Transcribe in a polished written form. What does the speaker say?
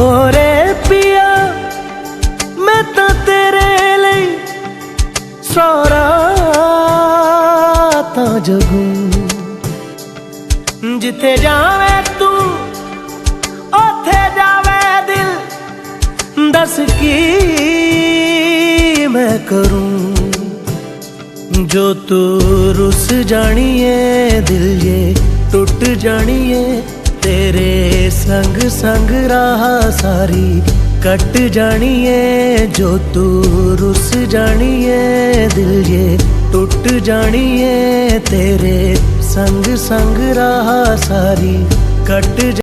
ओरे पिया मैं तो तेरे लिए सारा ता जगूं जिथे जावे तू ओथे जावे दिल दस की मैं करूं जो तू रुस जानिए दिल ये टूट जानिए तेरे संग संग राह सारी कट जानिए जो तू रुस जानिए दिल ये टूट जानिए तेरे संग संग राह सारी कट